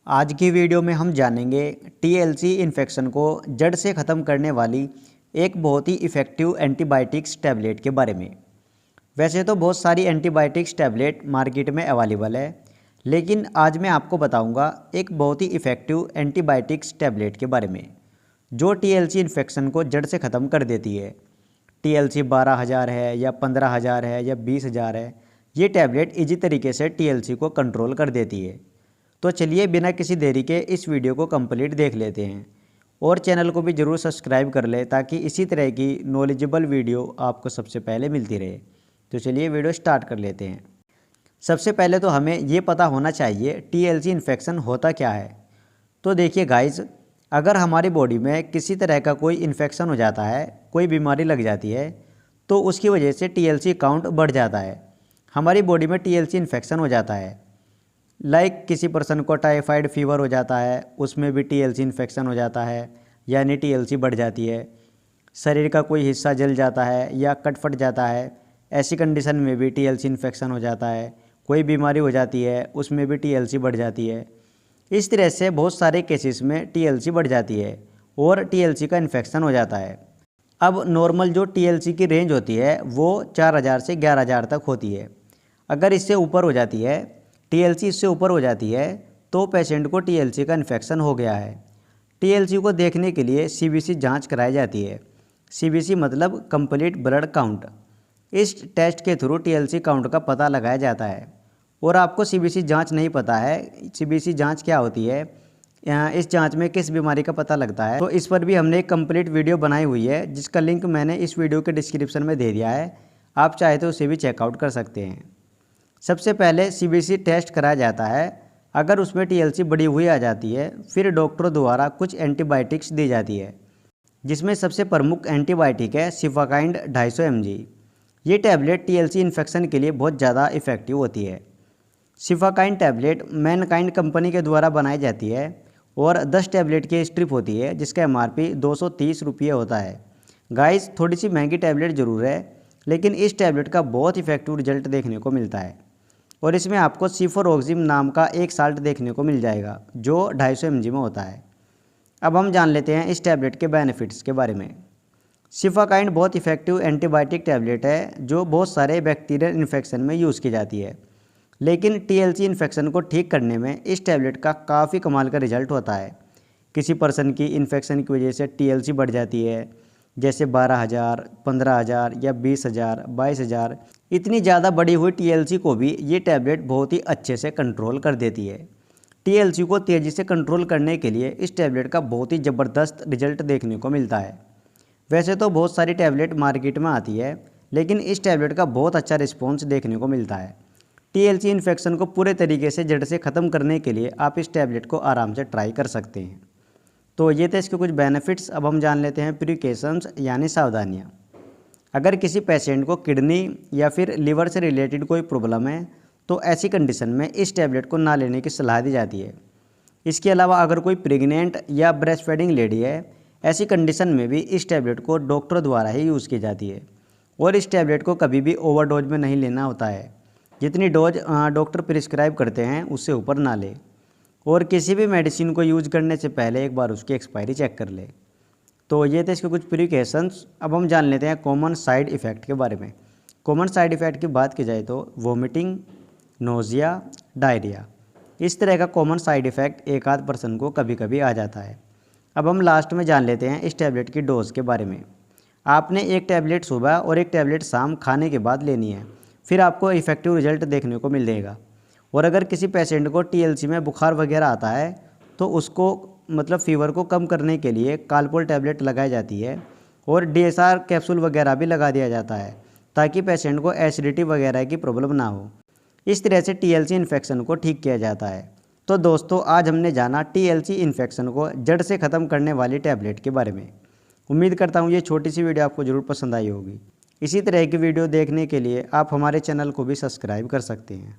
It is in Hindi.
आज की वीडियो में हम जानेंगे टीएलसी इन्फेक्शन को जड़ से ख़त्म करने वाली एक बहुत ही इफ़ेक्टिव एंटीबायोटिक्स टैबलेट के बारे में। वैसे तो बहुत सारी एंटीबायोटिक्स टैबलेट मार्केट में अवेलेबल है, लेकिन आज मैं आपको बताऊंगा एक बहुत ही इफ़ेक्टिव एंटीबायोटिक्स टैबलेट के बारे में जो टीएलसी इन्फेक्शन को जड़ से ख़त्म कर देती है। टीएलसी 12,000 है या 15,000 है या 20,000 है, ये टैबलेट इजी तरीके से टीएलसी को कंट्रोल कर देती है। तो चलिए बिना किसी देरी के इस वीडियो को कंप्लीट देख लेते हैं और चैनल को भी ज़रूर सब्सक्राइब कर ले ताकि इसी तरह की नॉलेजेबल वीडियो आपको सबसे पहले मिलती रहे। तो चलिए वीडियो स्टार्ट कर लेते हैं। सबसे पहले तो हमें ये पता होना चाहिए टीएलसी इन्फेक्शन होता क्या है। तो देखिए गाइज, अगर हमारी बॉडी में किसी तरह का कोई इन्फेक्शन हो जाता है, कोई बीमारी लग जाती है, तो उसकी वजह से टीएलसी काउंट बढ़ जाता है। हमारी बॉडी में टीएलसी इन्फेक्शन हो जाता है, किसी पर्सन को टाइफाइड फीवर हो जाता है, उसमें भी टीएलसी इन्फेक्शन हो जाता है, यानी टीएलसी बढ़ जाती है। शरीर का कोई हिस्सा जल जाता है या कट फट जाता है, ऐसी कंडीशन में भी टीएलसी इन्फेक्शन हो जाता है। कोई बीमारी हो जाती है, उसमें भी टीएलसी बढ़ जाती है। इस तरह से बहुत सारे केसेस में टीएलसी बढ़ जाती है और टीएलसी का इन्फेक्शन हो जाता है। अब नॉर्मल जो टीएलसी की रेंज होती है वो 4,000 से 11,000 तक होती है। अगर इससे ऊपर हो जाती है, टीएलसी इससे ऊपर हो जाती है, तो पेशेंट को टीएलसी का इन्फेक्शन हो गया है। टीएलसी को देखने के लिए सीबीसी जांच कराई जाती है। सीबीसी मतलब कंप्लीट ब्लड काउंट। इस टेस्ट के थ्रू टीएलसी काउंट का पता लगाया जाता है। और आपको सीबीसी जांच नहीं पता है, सीबीसी जांच क्या होती है, इस जांच में किस बीमारी का पता लगता है, तो इस पर भी हमने एक कंप्लीट वीडियो बनाई हुई है जिसका लिंक मैंने इस वीडियो के डिस्क्रिप्शन में दे दिया है। आप चाहे तो उसे भी चेकआउट कर सकते हैं। सबसे पहले सीबीसी टेस्ट कराया जाता है। अगर उसमें टीएलसी बढ़ी हुई आ जाती है, फिर डॉक्टरों द्वारा कुछ एंटीबायोटिक्स दी जाती है, जिसमें सबसे प्रमुख एंटीबायोटिक है सिफाकाइंड 250 mg। ये टैबलेट टीएलसी इन्फेक्शन के लिए बहुत ज़्यादा इफ़ेक्टिव होती है। सिफाकाइंड टैबलेट मैनकाइंड कंपनी के द्वारा बनाई जाती है और 10 टैबलेट की स्ट्रिप होती है, जिसका एमआरपी 230 रुपये होता है। गाइस, थोड़ी सी महंगी टैबलेट ज़रूर है, लेकिन इस टैबलेट का बहुत इफेक्टिव रिजल्ट देखने को मिलता है। और इसमें आपको सिफोरोक्सिम नाम का एक साल्ट देखने को मिल जाएगा जो 250 mg में होता है। अब हम जान लेते हैं इस टैबलेट के बेनिफिट्स के बारे में। सिफाकाइंड बहुत इफेक्टिव एंटीबायोटिक टैबलेट है जो बहुत सारे बैक्टीरियल इन्फेक्शन में यूज़ की जाती है, लेकिन टीएलसी इन्फेक्शन को ठीक करने में इस टैबलेट का काफ़ी कमाल का रिजल्ट होता है। किसी पर्सन की इन्फेक्शन की वजह से टीएलसी बढ़ जाती है, जैसे 12,000, 15,000 या 20,000, 22,000, इतनी ज़्यादा बढ़ी हुई टीएलसी को भी ये टैबलेट बहुत ही अच्छे से कंट्रोल कर देती है। टीएलसी को तेज़ी से कंट्रोल करने के लिए इस टैबलेट का बहुत ही ज़बरदस्त रिजल्ट देखने को मिलता है। वैसे तो बहुत सारी टैबलेट मार्केट में आती है, लेकिन इस टैबलेट का बहुत अच्छा रिस्पॉन्स देखने को मिलता है। टीएलसी इन्फेक्शन को पूरे तरीके से जड़ से ख़त्म करने के लिए आप इस टैबलेट को आराम से ट्राई कर सकते हैं। तो ये थे इसके कुछ बेनिफिट्स। अब हम जान लेते हैं प्रिकॉशंस यानी सावधानियाँ। अगर किसी पेशेंट को किडनी या फिर लिवर से रिलेटेड कोई प्रॉब्लम है, तो ऐसी कंडीशन में इस टैबलेट को ना लेने की सलाह दी जाती है। इसके अलावा अगर कोई प्रेग्नेंट या ब्रेस्ट फीडिंग लेडी है, ऐसी कंडीशन में भी इस टैबलेट को डॉक्टर द्वारा ही यूज़ की जाती है। और इस टैबलेट को कभी भी ओवरडोज में नहीं लेना होता है। जितनी डोज डॉक्टर प्रिस्क्राइब करते हैं उससे ऊपर ना ले। और किसी भी मेडिसिन को यूज़ करने से पहले एक बार उसकी एक्सपायरी चेक कर ले। तो ये थे इसके कुछ प्रिकॉशंस। अब हम जान लेते हैं कॉमन साइड इफ़ेक्ट के बारे में। कॉमन साइड इफ़ेक्ट की बात की जाए तो वोमिटिंग, नोज़िया, डायरिया, इस तरह का कॉमन साइड इफ़ेक्ट एक आध पर्सन को कभी कभी आ जाता है। अब हम लास्ट में जान लेते हैं इस टैबलेट की डोज़ के बारे में। आपने एक टैबलेट सुबह और एक टैबलेट शाम खाने के बाद लेनी है, फिर आपको इफ़ेक्टिव रिजल्ट देखने को मिलेगा। और अगर किसी पेशेंट को टीएलसी में बुखार वगैरह आता है, तो उसको मतलब फीवर को कम करने के लिए कालपोल टैबलेट लगाई जाती है और डीएसआर कैप्सूल वगैरह भी लगा दिया जाता है, ताकि पेशेंट को एसिडिटी वगैरह की प्रॉब्लम ना हो। इस तरह से टीएलसी इन्फेक्शन को ठीक किया जाता है। तो दोस्तों, आज हमने जाना टीएलसी इन्फेक्शन को जड़ से ख़त्म करने वाली टैबलेट के बारे में। उम्मीद करता हूँ ये छोटी सी वीडियो आपको ज़रूर पसंद आई होगी। इसी तरह की वीडियो देखने के लिए आप हमारे चैनल को भी सब्सक्राइब कर सकते हैं।